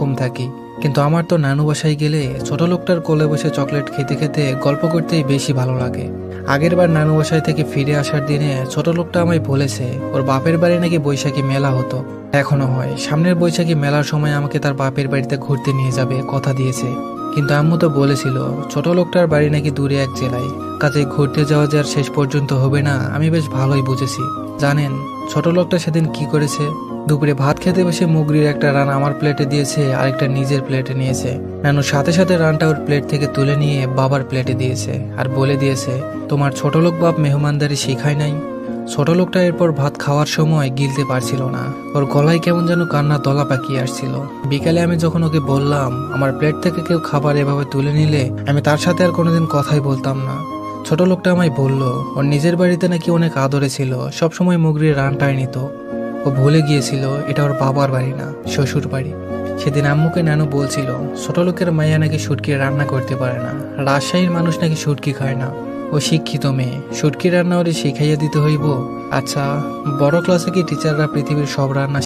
কম থাকি, কিন্তু আমার তো নানু বাসায় গেলে ছোট লোকটার কোলে বসে চকলেট খেতে খেতে গল্প করতেই বেশি ভালো লাগে। আগের বার নানু বাসায় থেকে ফিরে আসার দিনে ছোট লোকটা আমায় বলেছে ওর বাপের বাড়ি নাকি বৈশাখী মেলা হতো, এখনো হয়। সামনের বৈশাখী মেলার সময় আমাকে তার বাপের বাড়িতে ঘুরতে নিয়ে যাবে কথা দিয়েছে। কিন্তু আম্মু তো বলেছিল ছোট লোকটার বাড়ি নাকি দূরে এক জেলায়, কাজে ঘুরতে যাওয়া যে আর শেষ পর্যন্ত হবে না আমি বেশ ভালোই বুঝেছি। জানেন ছোট লোকটা সেদিন কি করেছে? দুপুরে ভাত খেতে বসে মুগরির একটা রান আমার প্লেটে দিয়েছে, আরেকটা নিজের প্লেটে নিয়েছে। নানু সাথে সাথে রানটা ওর প্লেট থেকে তুলে নিয়ে বাবার প্লেটে দিয়েছে আর বলে দিয়েছে, তোমার ছোট লোক বাপ মেহমানদারি শিখায় নাই। ছোট লোকটা এরপর ভাত খাওয়ার সময় গিলতে পারছিল না, ওর গলায় কেমন যেন কান্না দলা পাকিয়ে আসছিল। বিকালে আমি যখন ওকে বললাম আমার প্লেট থেকে কেউ খাবার এভাবে তুলে নিলে আমি তার সাথে আর কোনোদিন কথাই বলতাম না। ছোট লোকটা আমায় বলল ওর নিজের বাড়িতে নাকি অনেক আদরে ছিল, সবসময় মুগরির রানটাই নিত। ও ভুলে গিয়েছিল এটা ওর বাবার বাড়ি না, শ্বশুর বাড়ি। সেদিন আম্মুকে নানু বলছিল ছোট লোকের মাইয়া নাকি শুটকি রান্না করতে পারে না, রাজশাহীর মানুষ নাকি শুটকি খায় না। ও শিক্ষিত মেয়ে, শুটকি রান্না ওরে শিখাইয়া দিতে হইব। আচ্ছা, বড় ক্লাসে কি টিচাররা পৃথিবীর সব রান্না